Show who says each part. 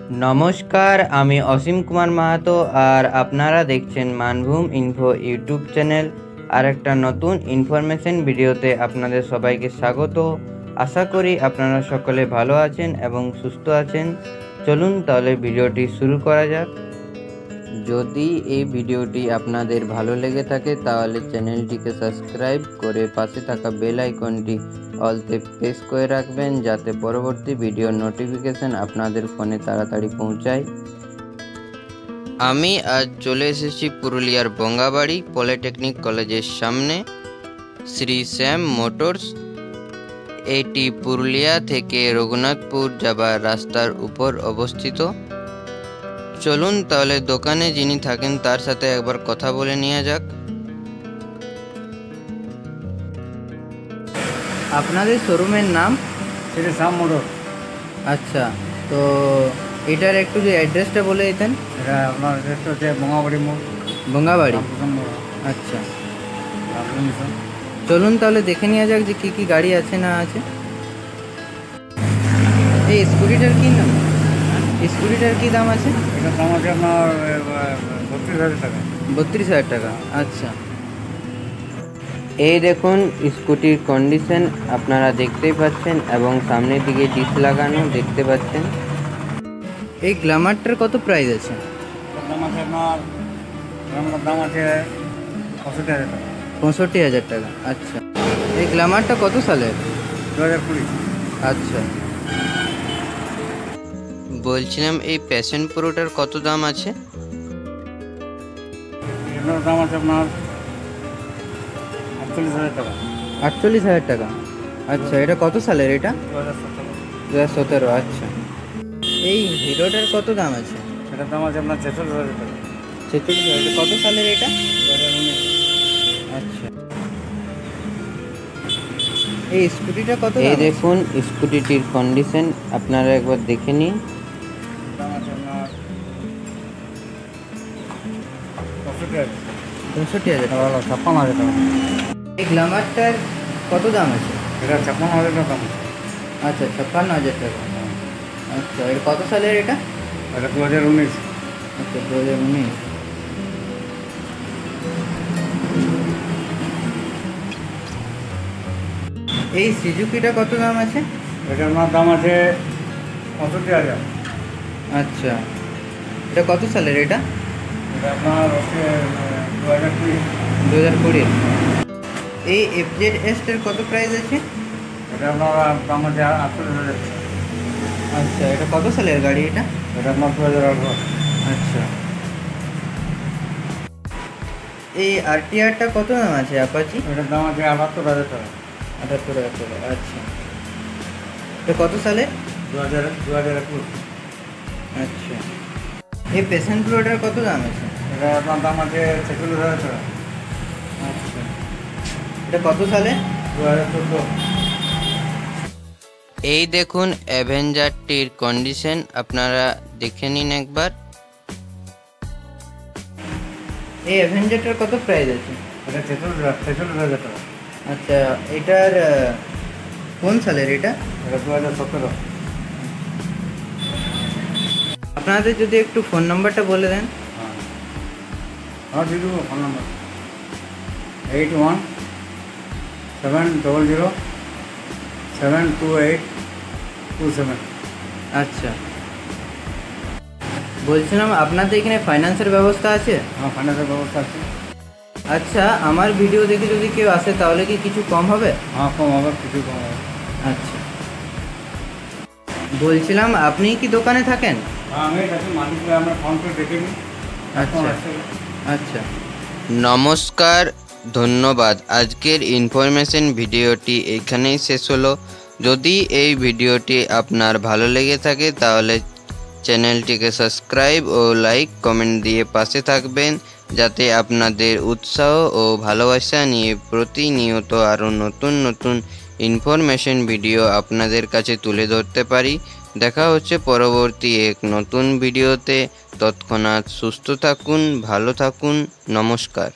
Speaker 1: নমস্কার, আমি অসীম কুমার মাহাতো আর আপনারা দেখছেন মানভূম ইনফো ইউটিউব চ্যানেল। আর একটা নতুন ইনফরমেশন ভিডিওতে আপনাদের সবাইকে স্বাগত। আশা করি আপনারা সকলে ভালো আছেন এবং সুস্থ আছেন। চলুন তাহলে ভিডিওটি শুরু করা যাক। যদি এই ভিডিওটি আপনাদের ভালো লেগে থাকে তাহলে চ্যানেলটিকে সাবস্ক্রাইব করে পাশে থাকা বেল আইকনটি অলতে প্রেস করে রাখবেন, যাতে পরবর্তী ভিডিওর নোটিফিকেশন আপনাদের ফোনে তাড়াতাড়ি পৌঁছায়। আমি আজ চলে এসেছি পুরুলিয়ার বঙ্গাবাড়ি পলিটেকনিক কলেজের সামনে শ্রী শ্যাম মোটরস। এটি পুরুলিয়া থেকে রঘুনাথপুর যাবার রাস্তার উপর অবস্থিত। চলুন তাহলে দোকানে যিনি থাকেন তার সাথে একবার কথা বলে নেওয়া যাক। আপনাদের শোরুমের নাম?
Speaker 2: শ্রী শ্যাম মোটর।
Speaker 1: আচ্ছা, তো এটার একটু যে অ্যাড্রেসটা বলে দিতেন।
Speaker 2: এটা আপনার অ্যাড্রেসটা হচ্ছে বঙ্গাবাড়ি মোড়।
Speaker 1: বঙ্গাবাড়ি, আচ্ছা। চলুন তাহলে দেখে নেওয়া যাক যে কী কী গাড়ি আছে না আছে। এই স্কুটিটার কী নাম? স্কুটিটার কী দাম আছে?
Speaker 2: এটার দাম আছে আপনার 32,000 টাকা।
Speaker 1: 32,000 টাকা, আচ্ছা। এই দেখুন স্কুটির কন্ডিশন আপনারা দেখতেই পাচ্ছেন এবং সামনের দিকে ডিস লাগানো দেখতে পাচ্ছেন। এই গ্ল্যামারটার কত প্রাইস আছে?
Speaker 2: দাম আছে আপনার দাম আছে 65,000 টাকা।
Speaker 1: 65,000 টাকা, আচ্ছা। এই গ্ল্যামারটা কত সালের?
Speaker 2: 2020।
Speaker 1: আচ্ছা, বলছিলাম এই প্যাশন প্রোটার কত দাম আছে?
Speaker 2: এটার দাম আছে আপনার 48,000 টাকা।
Speaker 1: 48,000 টাকা, আচ্ছা। এটা কত সালের? এটা 2017। আচ্ছা। এই হিরোটার কত দাম আছে?
Speaker 2: এটার দাম আছে আপনার 46,000 টাকা।
Speaker 1: 46,000। এটা কত সালের? এটা
Speaker 2: 2019।
Speaker 1: আচ্ছা। এই স্কুটিটা কত? এই দেখুন স্কুটিটির কন্ডিশন আপনারা একবার দেখে নিন।
Speaker 2: দাম আছে আপনার 65,000।
Speaker 1: 65,000 টাকা।
Speaker 2: ভালো 56,000 টাকা।
Speaker 1: এই গ্ল্যামারটার কত দাম আছে?
Speaker 2: এটা 56,000 টাকা দাম।
Speaker 1: আচ্ছা, 56,000 টাকা। আচ্ছা, এটা কত সালের? এটা
Speaker 2: এটা 2019।
Speaker 1: আচ্ছা, 2019। এই সুজুকিটা কত দাম আছে?
Speaker 2: এটার আপনার দাম আছে 65,000।
Speaker 1: আচ্ছা, এটা কত সালের? এটা
Speaker 2: এটা আপনার হচ্ছে 2020।
Speaker 1: 2020। এই FZS-টার কত প্রাইস আছে?
Speaker 2: এটা আপনার দাম আছে 48,000 টাকা।
Speaker 1: আচ্ছা, এটা কত সালের গাড়ি? এটা
Speaker 2: এটা আপনার 2018।
Speaker 1: আচ্ছা। এই RTR-টা কত দাম আছে? অ্যাপাচি
Speaker 2: এটার দাম আছে 78,000 টাকা।
Speaker 1: 78,000 টাকা, আচ্ছা। এটা কত সালে?
Speaker 2: 2021।
Speaker 1: আচ্ছা। এই প্যাশন প্রোটার কত দাম আছে?
Speaker 2: এটা আপনার দাম আছে 46,000 টাকা।
Speaker 1: আচ্ছা। এটা কত সালে?
Speaker 2: 2014।
Speaker 1: এই দেখুন অ্যাভেঞ্জারটির কন্ডিশন আপনারা দেখে নিন একবার। এই অ্যাভেঞ্জারটার কত প্রাইস আছে?
Speaker 2: এটা 46,000 টাকা।
Speaker 1: আচ্ছা, এটার কোন সালের? এটা
Speaker 2: এটা 2017।
Speaker 1: আপনাদের যদি একটু ফোন নাম্বারটা বলে দেন।
Speaker 2: হ্যাঁ, দিয়ে দেবো ফোন নাম্বার 8170072827।
Speaker 1: আচ্ছা, বলছিলাম আপনাদের এখানে ফাইন্যান্সের ব্যবস্থা আছে?
Speaker 2: হ্যাঁ, ফাইন্যান্সের ব্যবস্থা আছে।
Speaker 1: আচ্ছা, আমার ভিডিও দেখে যদি কেউ আসে তাহলে কি কিছু কম হবে?
Speaker 2: হ্যাঁ, কম হবে, কিছু কম হবে।
Speaker 1: আচ্ছা, বলছিলাম আপনি কি দোকানে থাকেন?
Speaker 2: হ্যাঁ, আমি কাছে মালিক, আমরা ফোন করে দেখে নিই।
Speaker 1: আচ্ছা আচ্ছা, নমস্কার, ধন্যবাদ। আজকের ইনফরমেশন ভিডিওটি এখানেই শেষ হলো। যদি এই ভিডিওটি আপনার ভালো লেগে থাকে তাহলে চ্যানেলটিকে সাবস্ক্রাইব ও লাইক কমেন্ট দিয়ে পাশে থাকবেন, যাতে আপনাদের উৎসাহ ও ভালোবাসা নিয়ে প্রতিনিয়ত আরও নতুন নতুন ইনফরমেশন ভিডিও আপনাদের কাছে তুলে ধরতে পারি। দেখা হচ্ছে পরবর্তী এক নতুন ভিডিওতে। তৎক্ষণাৎ সুস্থ থাকুন, ভালো থাকুন, নমস্কার।